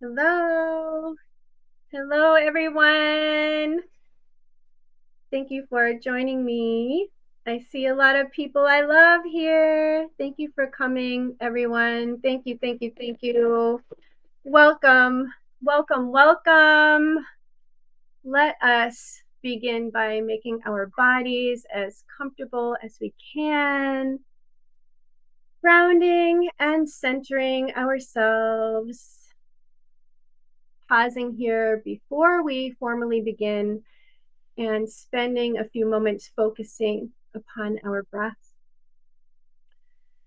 Hello. Hello, everyone. Thank you for joining me. I see a lot of people I love here. Thank you for coming, everyone. Thank you, thank you, thank you. Welcome, welcome, welcome. Let us begin by making our bodies as comfortable as we can, grounding and centering ourselves. Pausing here before we formally begin and spending a few moments focusing upon our breath.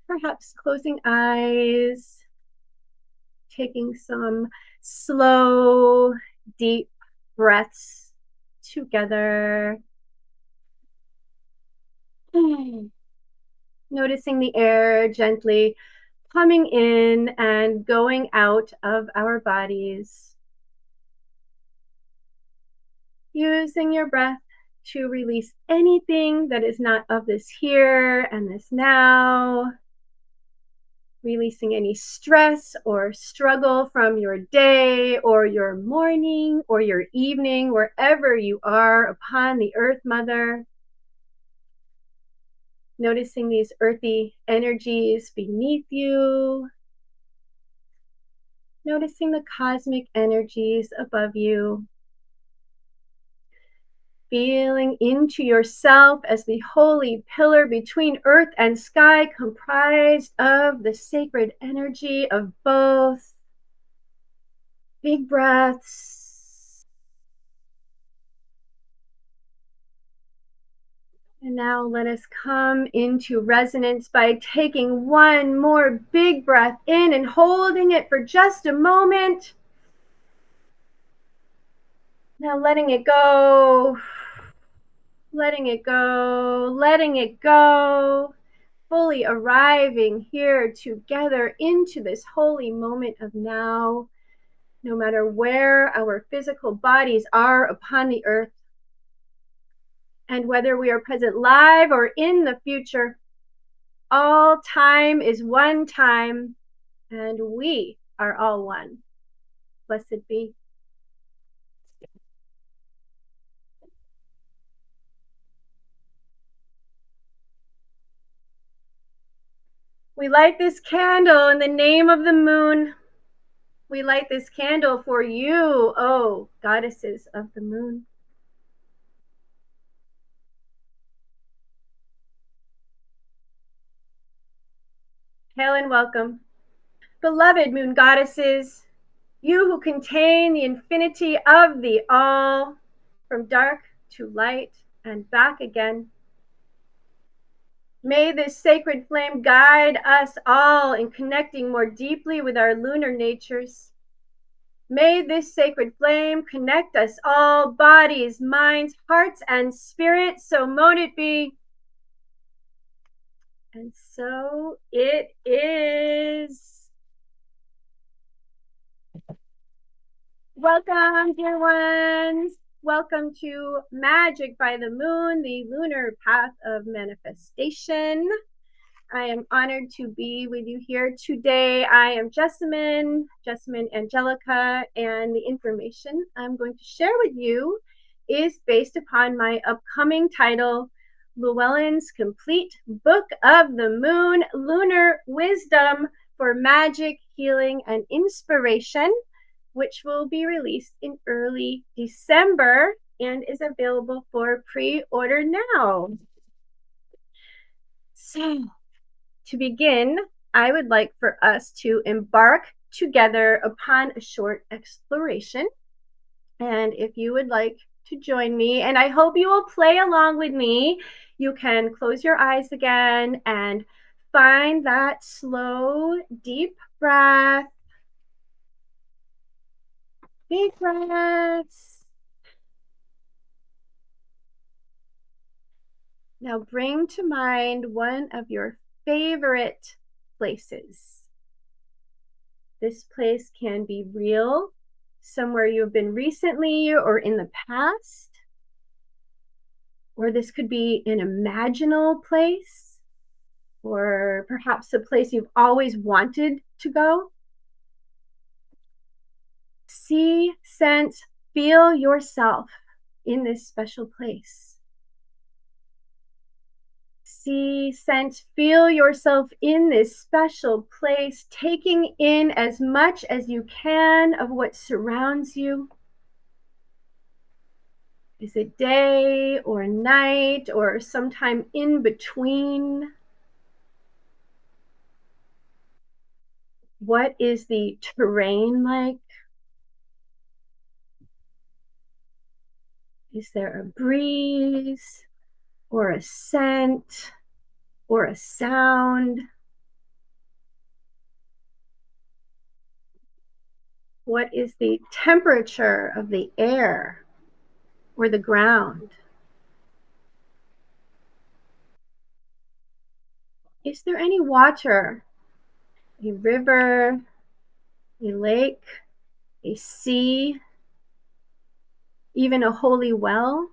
Perhaps closing eyes, taking some slow, deep breaths together. Noticing the air gently coming in and going out of our bodies. Using your breath to release anything that is not of this here and this now. Releasing any stress or struggle from your day or your morning or your evening, wherever you are upon the earth mother. Noticing these earthy energies beneath you. Noticing the cosmic energies above you. Feeling into yourself as the holy pillar between earth and sky, comprised of the sacred energy of both. Big breaths. And now let us come into resonance by taking one more big breath in and holding it for just a moment. Now letting it go. Letting it go, letting it go, fully arriving here together into this holy moment of now, no matter where our physical bodies are upon the earth, and whether we are present live or in the future. All time is one time, and we are all one. Blessed be. We light this candle in the name of the moon. We light this candle for you, oh goddesses of the moon. Hail and welcome. Beloved moon goddesses, you who contain the infinity of the all, from dark to light and back again. May this sacred flame guide us all in connecting more deeply with our lunar natures. May this sacred flame connect us all, bodies, minds, hearts, and spirits, so mote it be. And so it is. Welcome, dear ones. Welcome to Magic by the Moon, the lunar path of manifestation. I am honored to be with you here today. I am Jesamyn Angelica, and the information I'm going to share with you is based upon my upcoming title, Llewellyn's Complete Book of the Moon, Lunar Wisdom for Magic, Healing, and Inspiration, which will be released in early December and is available for pre-order now. So, to begin, I would like for us to embark together upon a short exploration. And if you would like to join me, and I hope you will play along with me, you can close your eyes again and find that slow, deep breath. Big breaths. Now bring to mind one of your favorite places. This place can be real, somewhere you've been recently or in the past, or this could be an imaginal place, or perhaps a place you've always wanted to go. See, sense, feel yourself in this special place. See, sense, feel yourself in this special place, taking in as much as you can of what surrounds you. Is it day or night or sometime in between? What is the terrain like? Is there a breeze or a scent or a sound? What is the temperature of the air or the ground? Is there any water? A river, a lake, a sea, even a holy well?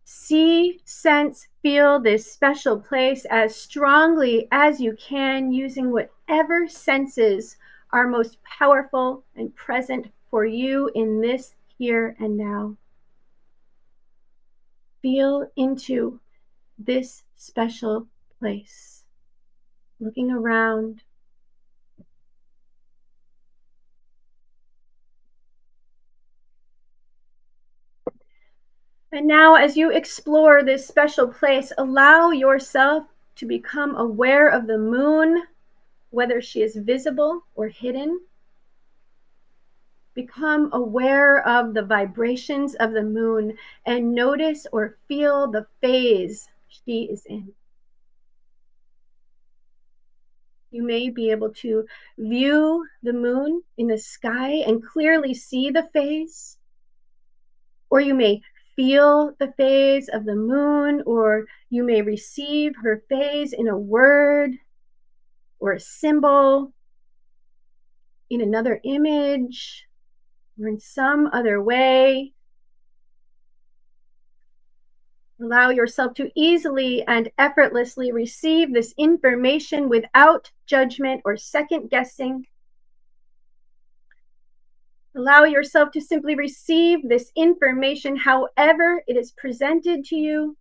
See, sense, feel this special place as strongly as you can, using whatever senses are most powerful and present for you in this here and now. Feel into this special place. Looking around. And now, as you explore this special place, allow yourself to become aware of the moon, whether she is visible or hidden. Become aware of the vibrations of the moon and notice or feel the phase she is in. You may be able to view the moon in the sky and clearly see the phase, or you may feel the phase of the moon, or you may receive her phase in a word or a symbol, in another image, or in some other way. Allow yourself to easily and effortlessly receive this information without judgment or second guessing. Allow yourself to simply receive this information however it is presented to you.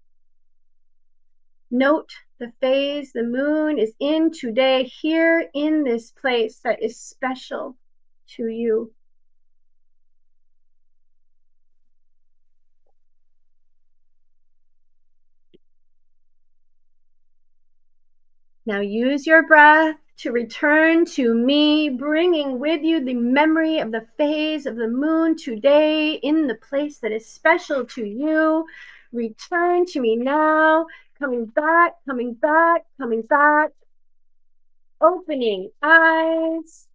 Note the phase the moon is in today, here in this place that is special to you. Now use your breath to return to me, bringing with you the memory of the phase of the moon today in the place that is special to you. Return to me now, coming back, coming back, coming back. Opening eyes,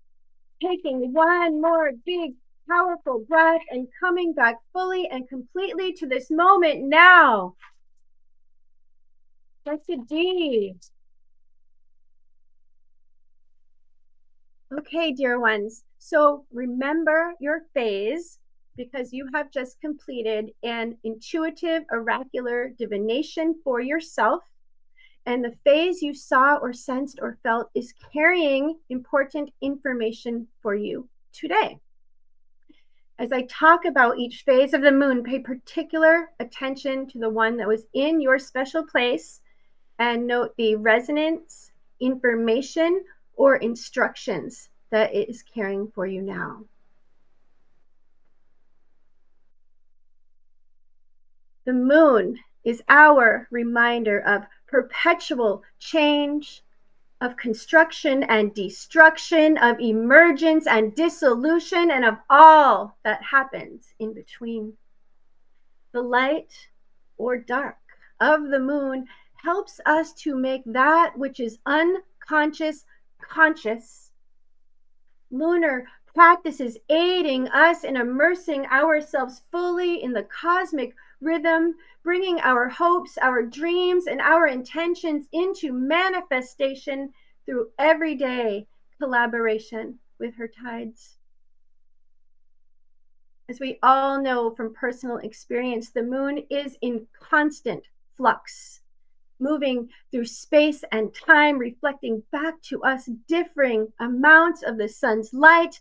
taking one more big, powerful breath and coming back fully and completely to this moment now. That's a D. Okay, dear ones. So remember your phase, because you have just completed an intuitive oracular divination for yourself. And the phase you saw or sensed or felt is carrying important information for you today. As I talk about each phase of the moon, pay particular attention to the one that was in your special place and note the resonance, information, or instructions that it is carrying for you now. The moon is our reminder of perpetual change, of construction and destruction, of emergence and dissolution, and of all that happens in between. The light or dark of the moon helps us to make that which is unconscious conscious. Lunar practices aiding us in immersing ourselves fully in the cosmic rhythm, bringing our hopes, our dreams, and our intentions into manifestation through everyday collaboration with her tides. As we all know from personal experience, the moon is in constant flux, moving through space and time, reflecting back to us differing amounts of the sun's light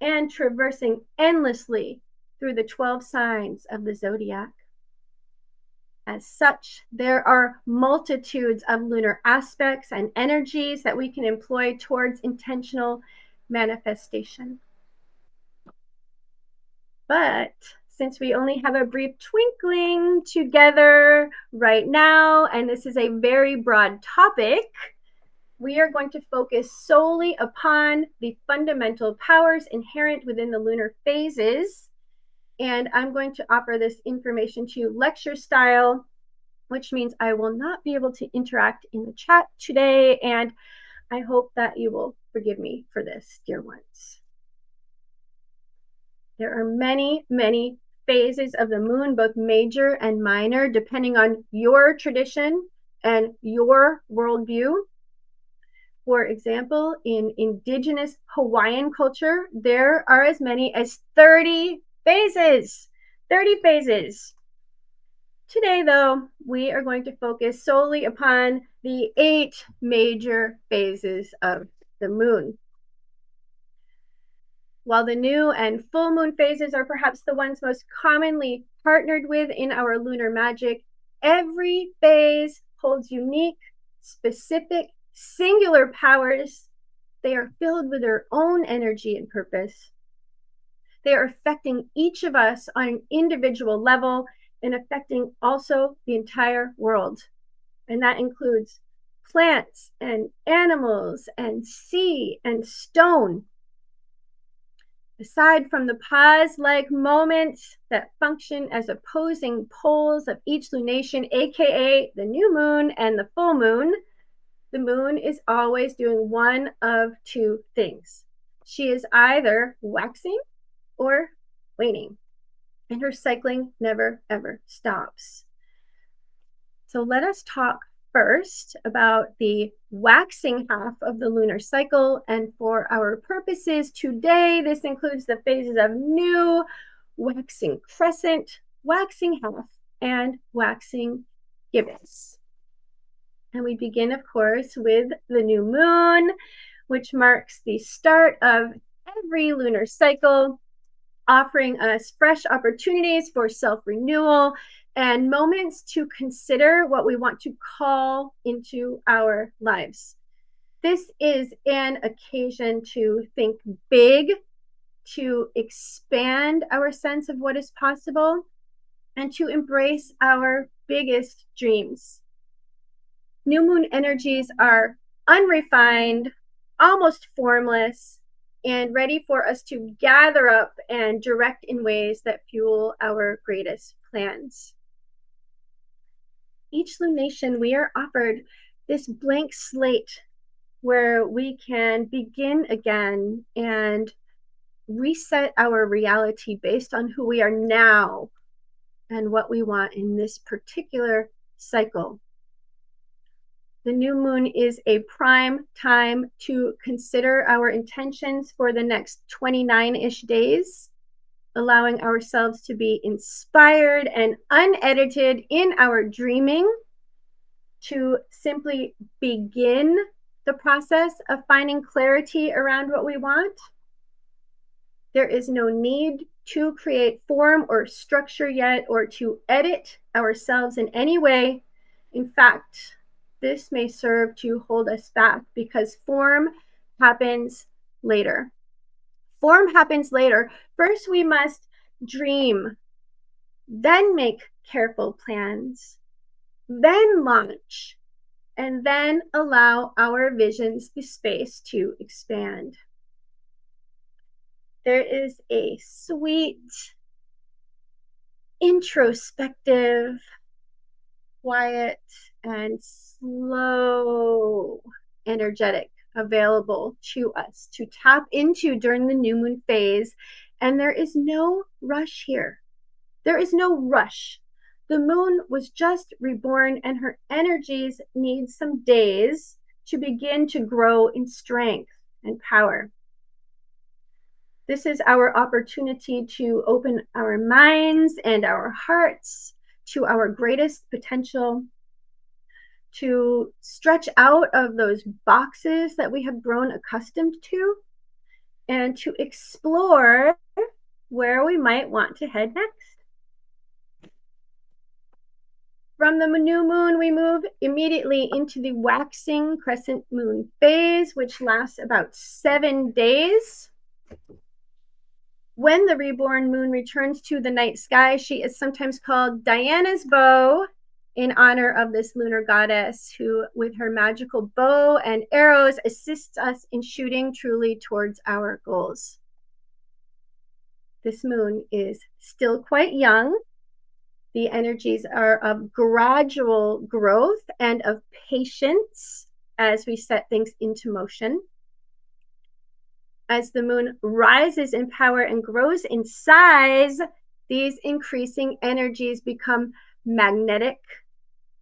and traversing endlessly through the 12 signs of the zodiac. As such, there are multitudes of lunar aspects and energies that we can employ towards intentional manifestation. But since we only have a brief twinkling together right now, and this is a very broad topic, we are going to focus solely upon the fundamental powers inherent within the lunar phases. And I'm going to offer this information to you lecture style, which means I will not be able to interact in the chat today. And I hope that you will forgive me for this, dear ones. There are many, many phases of the moon, both major and minor, depending on your tradition and your worldview. For example, in indigenous Hawaiian culture, there are as many as 30 phases. 30 phases. Today, though, we are going to focus solely upon the 8 major phases of the moon. While the new and full moon phases are perhaps the ones most commonly partnered with in our lunar magic, every phase holds unique, specific, singular powers. They are filled with their own energy and purpose. They are affecting each of us on an individual level and affecting also the entire world. And that includes plants and animals and sea and stone. Aside from the pause-like moments that function as opposing poles of each lunation, aka the new moon and the full moon, the moon is always doing one of 2 things. She is either waxing or waning, and her cycling never ever stops. So let us talk first about the waxing half of the lunar cycle. And for our purposes today, this includes the phases of new, waxing crescent, waxing half, and waxing gibbous. And we begin, of course, with the new moon, which marks the start of every lunar cycle, offering us fresh opportunities for self-renewal and moments to consider what we want to call into our lives. This is an occasion to think big, to expand our sense of what is possible, and to embrace our biggest dreams. New moon energies are unrefined, almost formless, and ready for us to gather up and direct in ways that fuel our greatest plans. Each lunation, we are offered this blank slate where we can begin again and reset our reality based on who we are now and what we want in this particular cycle. The new moon is a prime time to consider our intentions for the next 29-ish days, allowing ourselves to be inspired and unedited in our dreaming, to simply begin the process of finding clarity around what we want. There is no need to create form or structure yet, or to edit ourselves in any way. In fact, this may serve to hold us back because form happens later. Form happens later. First, we must dream, then make careful plans, then launch, and then allow our visions the space to expand. There is a sweet, introspective, quiet, and slow energetic available to us to tap into during the new moon phase. And there is no rush here. There is no rush. The moon was just reborn, and her energies need some days to begin to grow in strength and power. This is our opportunity to open our minds and our hearts to our greatest potential, to stretch out of those boxes that we have grown accustomed to, and to explore where we might want to head next. From the new moon, we move immediately into the waxing crescent moon phase, which lasts about 7 days. When the reborn moon returns to the night sky, she is sometimes called Diana's bow, in honor of this lunar goddess who, with her magical bow and arrows, assists us in shooting truly towards our goals. This moon is still quite young. The energies are of gradual growth and of patience as we set things into motion. As the moon rises in power and grows in size, these increasing energies become magnetic,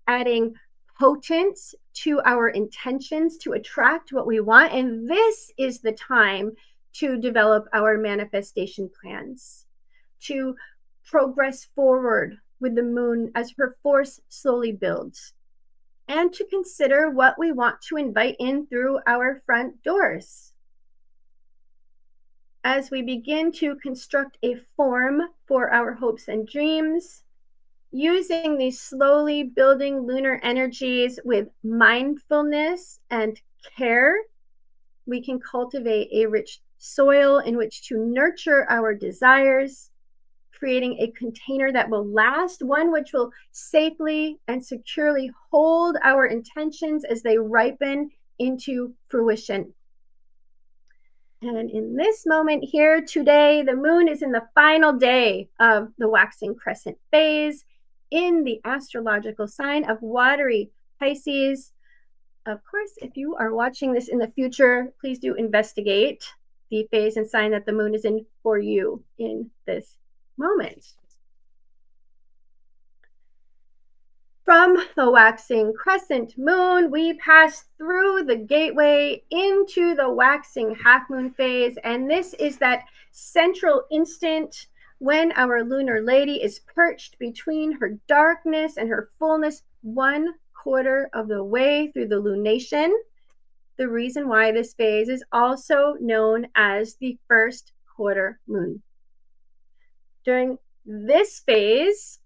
adding potence to our intentions to attract what we want. And this is the time to develop our manifestation plans, to progress forward with the moon as her force slowly builds, and to consider what we want to invite in through our front doors. As we begin to construct a form for our hopes and dreams, using these slowly building lunar energies with mindfulness and care, we can cultivate a rich soil in which to nurture our desires, creating a container that will last, one which will safely and securely hold our intentions as they ripen into fruition. And in this moment here today, the moon is in the final day of the waxing crescent phase in the astrological sign of watery Pisces. Of course, if you are watching this in the future, please do investigate the phase and sign that the moon is in for you in this moment. From the waxing crescent moon, we pass through the gateway into the waxing half moon phase. And this is that central instant when our lunar lady is perched between her darkness and her fullness, 1/4 of the way through the lunation. The reason why this phase is also known as the first quarter moon. During this phase,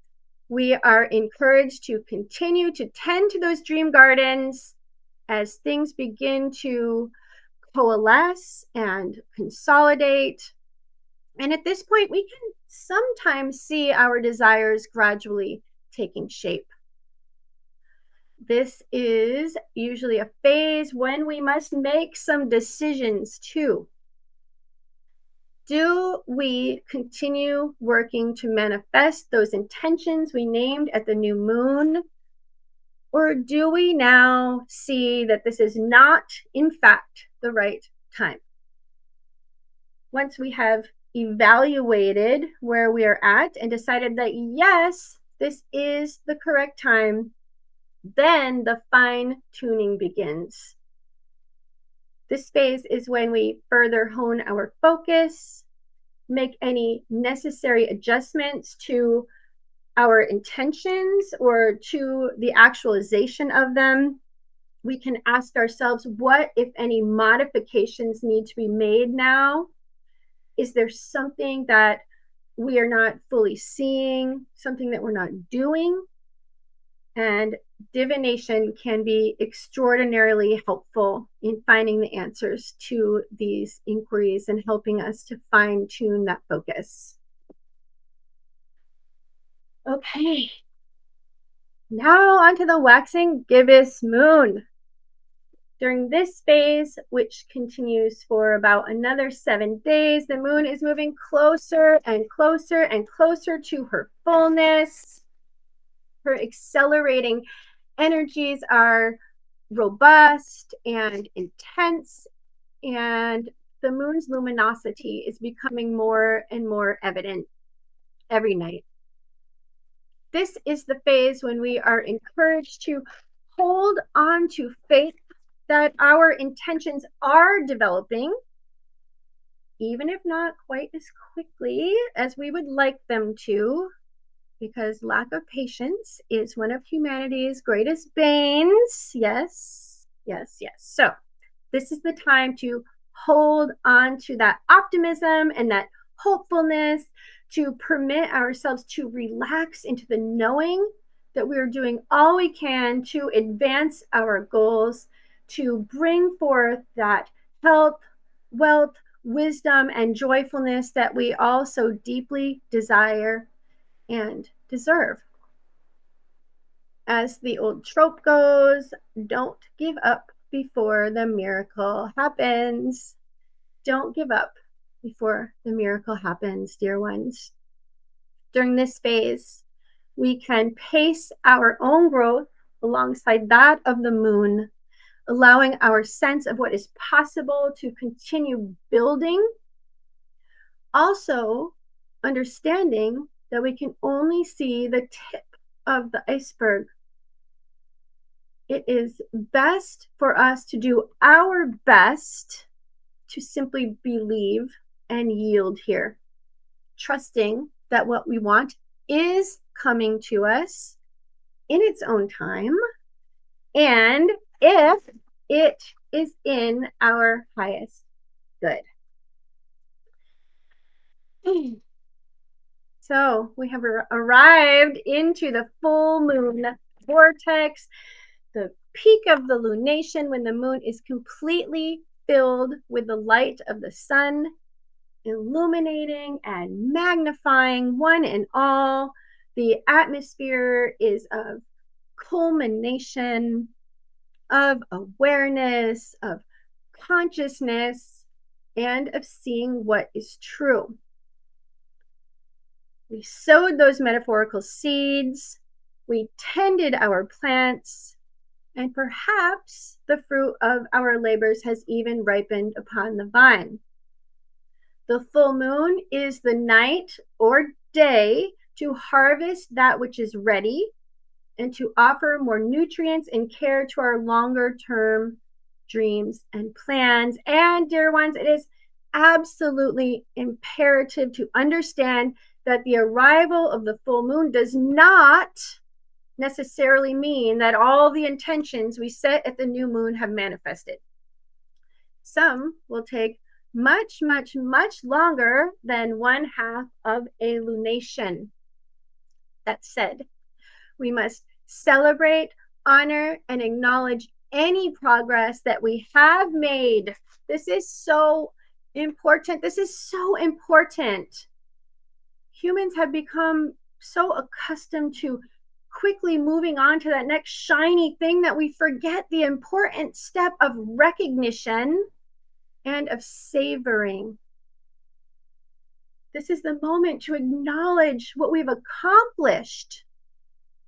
we are encouraged to continue to tend to those dream gardens as things begin to coalesce and consolidate. And at this point, we can sometimes see our desires gradually taking shape. This is usually a phase when we must make some decisions too. Do we continue working to manifest those intentions we named at the new moon? Or do we now see that this is not, in fact, the right time? Once we have evaluated where we are at and decided that, yes, this is the correct time, then the fine tuning begins. This phase is when we further hone our focus, make any necessary adjustments to our intentions or to the actualization of them. We can ask ourselves, what, if any, modifications need to be made now? Is there something that we are not fully seeing, something that we're not doing? And divination can be extraordinarily helpful in finding the answers to these inquiries and helping us to fine tune that focus. Okay, now onto the waxing gibbous moon. During this phase, which continues for about another 7 days, the moon is moving closer and closer and closer to her fullness. Her accelerating energies are robust and intense, and the moon's luminosity is becoming more and more evident every night. This is the phase when we are encouraged to hold on to faith that our intentions are developing, even if not quite as quickly as we would like them to, because lack of patience is one of humanity's greatest banes. Yes, yes, yes. So this is the time to hold on to that optimism and that hopefulness, to permit ourselves to relax into the knowing that we're doing all we can to advance our goals, to bring forth that health, wealth, wisdom, and joyfulness that we all so deeply desire and deserve. As the old trope goes, don't give up before the miracle happens. Don't give up before the miracle happens, dear ones. During this phase, we can pace our own growth alongside that of the moon, allowing our sense of what is possible to continue building. Also, understanding that we can only see the tip of the iceberg. It is best for us to do our best to simply believe and yield here, trusting that what we want is coming to us in its own time, and if it is in our highest good. So we have arrived into the full moon vortex, the peak of the lunation, when the moon is completely filled with the light of the sun, illuminating and magnifying one and all. The atmosphere is of culmination, of awareness, of consciousness, and of seeing what is true. We sowed those metaphorical seeds, we tended our plants, and perhaps the fruit of our labors has even ripened upon the vine. The full moon is the night or day to harvest that which is ready and to offer more nutrients and care to our longer term dreams and plans. And dear ones, it is absolutely imperative to understand that the arrival of the full moon does not necessarily mean that all the intentions we set at the new moon have manifested. Some will take much, much, much longer than 1/2 of a lunation. That said, we must celebrate, honor, and acknowledge any progress that we have made. This is so important. This is so important. Humans have become so accustomed to quickly moving on to that next shiny thing that we forget the important step of recognition and of savoring. This is the moment to acknowledge what we've accomplished.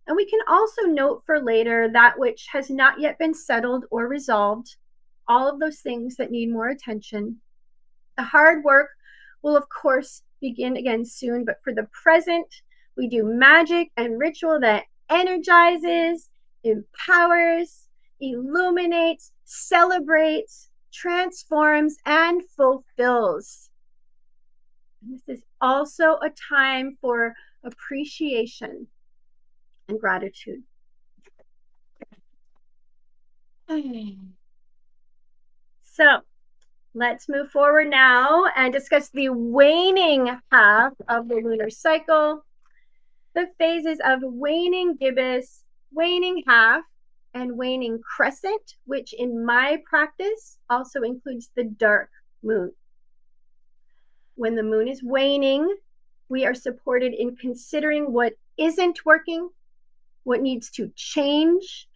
And we can also note for later that which has not yet been settled or resolved, all of those things that need more attention. The hard work will, of course, begin again soon, but for the present, we do magic and ritual that energizes, empowers, illuminates, celebrates, transforms, and fulfills. And this is also a time for appreciation and gratitude. So let's move forward now and discuss the waning half of the lunar cycle. The phases of waning gibbous, waning half, and waning crescent, which in my practice also includes the dark moon. When the moon is waning, we are supported in considering what isn't working, what needs to change,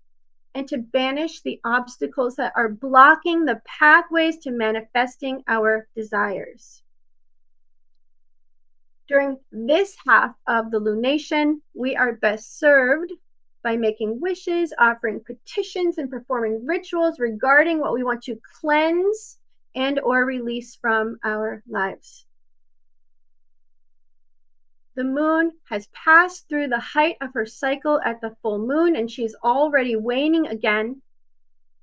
and to banish the obstacles that are blocking the pathways to manifesting our desires. During this half of the lunation, we are best served by making wishes, offering petitions, and performing rituals regarding what we want to cleanse and or release from our lives. The moon has passed through the height of her cycle at the full moon, and she's already waning again.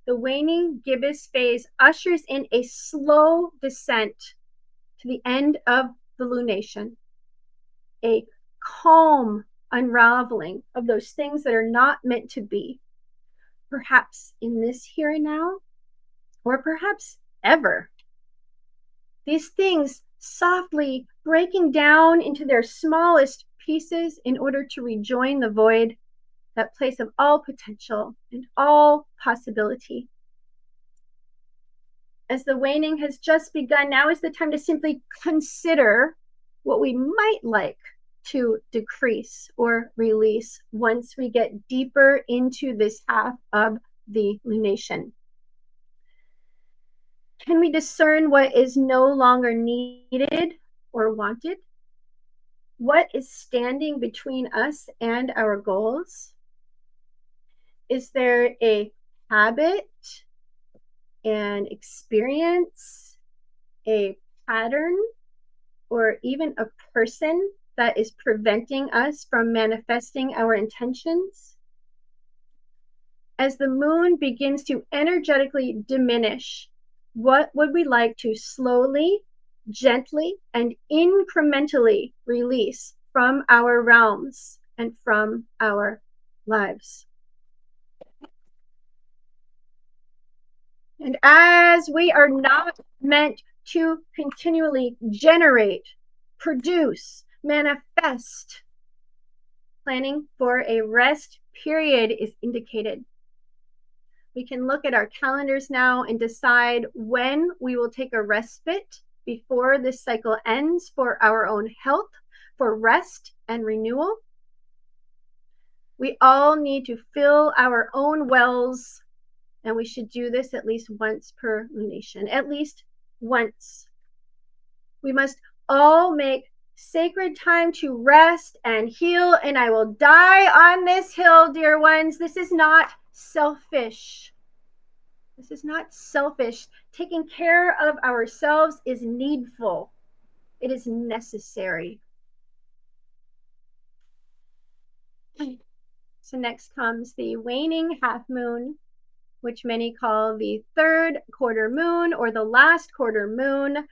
The waning gibbous phase ushers in a slow descent to the end of the lunation, a calm unraveling of those things that are not meant to be, perhaps in this here and now, or perhaps ever. These things softly breaking down into their smallest pieces in order to rejoin the void, that place of all potential and all possibility. As the waning has just begun, now is the time to simply consider what we might like to decrease or release once we get deeper into this half of the lunation. Can we discern what is no longer needed or wanted? What is standing between us and our goals? Is there a habit, an experience, a pattern, or even a person that is preventing us from manifesting our intentions? As the moon begins to energetically diminish, what would we like to slowly, gently, and incrementally release from our realms and from our lives? And as we are not meant to continually generate, produce, manifest, planning for a rest period is indicated. We can look at our calendars now and decide when we will take a respite before this cycle ends for our own health, for rest and renewal. We all need to fill our own wells, and we should do this at least once per lunation, at least once. We must all make sacred time to rest and heal, and I will die on this hill, dear ones. This is not selfish. This is not selfish. Taking care of ourselves is needful. It is necessary. So next comes the waning half moon, which many call the third quarter moon or the last quarter moon.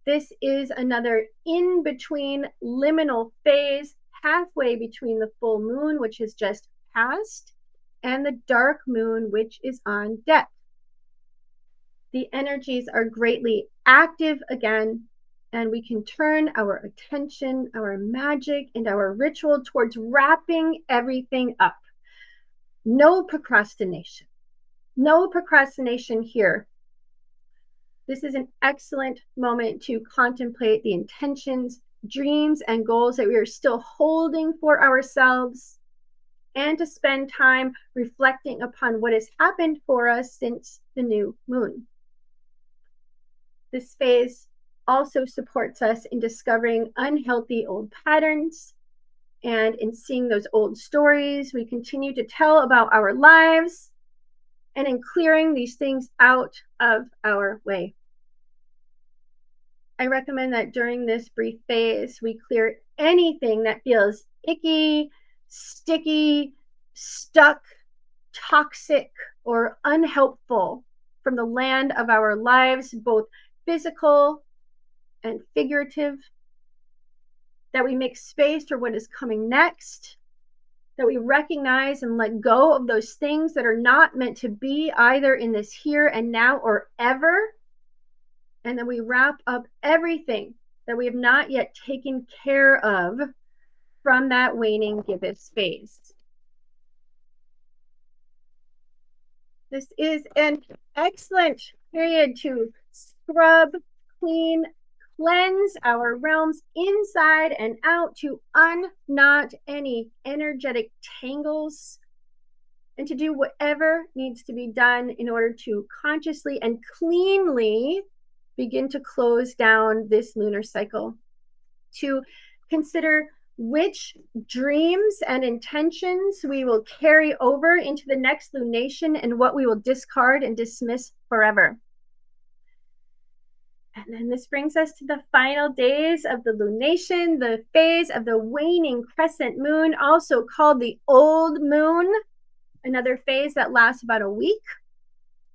This is another in-between liminal phase, halfway between the full moon, which has just passed, and the dark moon, which is on deck. The energies are greatly active again, and we can turn our attention, our magic, and our ritual towards wrapping everything up. No procrastination. No procrastination here. This is an excellent moment to contemplate the intentions, dreams, and goals that we are still holding for ourselves, and to spend time reflecting upon what has happened for us since the new moon. This phase also supports us in discovering unhealthy old patterns and in seeing those old stories we continue to tell about our lives, and in clearing these things out of our way. I recommend that during this brief phase, we clear anything that feels icky, sticky, stuck, toxic, or unhelpful from the land of our lives, both physical and figurative, that we make space for what is coming next, that we recognize and let go of those things that are not meant to be either in this here and now or ever, and then we wrap up everything that we have not yet taken care of from that waning gibbous phase. This is an excellent period to scrub, clean, cleanse our realms inside and out, to unknot any energetic tangles, and to do whatever needs to be done in order to consciously and cleanly begin to close down this lunar cycle, to consider which dreams and intentions we will carry over into the next lunation and what we will discard and dismiss forever. And then this brings us to the final days of the lunation, the phase of the waning crescent moon, also called the old moon, another phase that lasts about a week.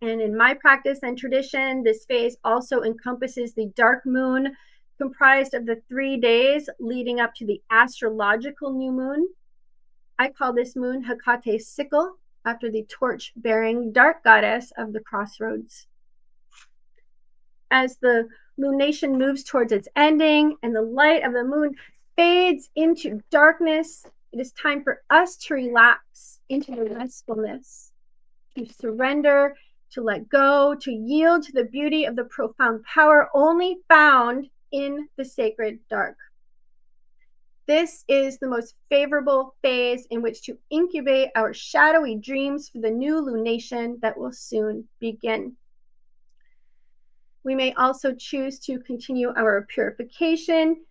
And in my practice and tradition, this phase also encompasses the dark moon, comprised of the 3 days leading up to the astrological new moon. I call this moon Hecate's sickle, after the torch-bearing dark goddess of the crossroads. As the lunation moves towards its ending and the light of the moon fades into darkness, it is time for us to relax into the restfulness, to surrender, to let go, to yield to the beauty of the profound power only found in the sacred dark. This is the most favorable phase in which to incubate our shadowy dreams for the new lunation that will soon begin. We may also choose to continue our purification,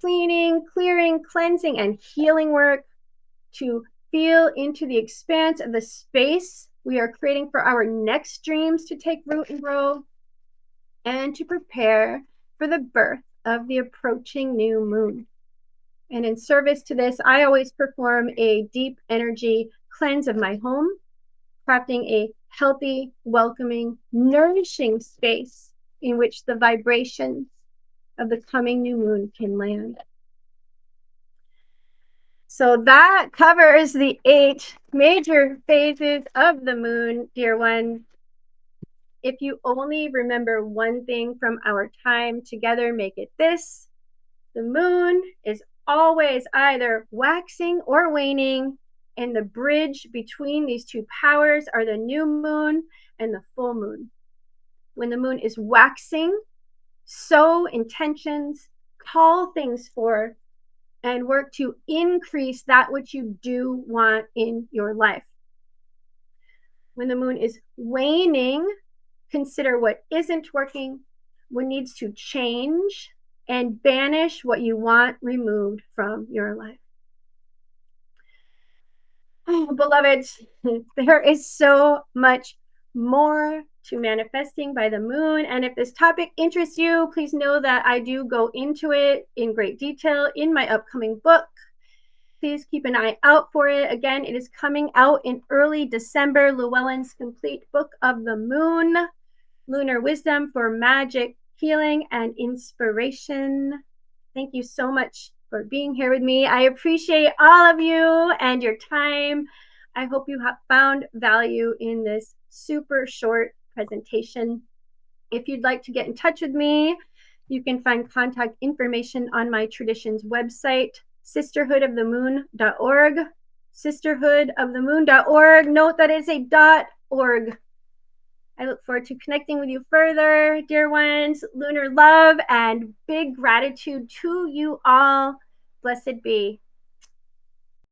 cleaning, clearing, cleansing, and healing work to feel into the expanse of the space we are creating for our next dreams to take root and grow, and to prepare for the birth of the approaching new moon. And in service to this, I always perform a deep energy cleanse of my home, crafting a healthy, welcoming, nourishing space in which the vibrations of the coming new moon can land. So that covers the 8 major phases of the moon, dear ones. If you only remember one thing from our time together, make it this: the moon is always either waxing or waning, and the bridge between these two powers are the new moon and the full moon. When the moon is waxing, sow intentions, call things forth, and work to increase that which you do want in your life. When the moon is waning, consider what isn't working, what needs to change, and banish what you want removed from your life. Oh, beloveds, there is so much more to manifesting by the moon. And if this topic interests you, please know that I do go into it in great detail in my upcoming book. Please keep an eye out for it. Again, it is coming out in early December. Llewellyn's Complete Book of the Moon, Lunar Wisdom for Magic, Healing, and Inspiration. Thank you so much for being here with me. I appreciate all of you and your time. I hope you have found value in this super short presentation. If you'd like to get in touch with me, you can find contact information on my traditions website, sisterhoodofthemoon.org. Sisterhoodofthemoon.org. Note that it's a .org. I look forward to connecting with you further, dear ones. Lunar love and big gratitude to you all. Blessed be.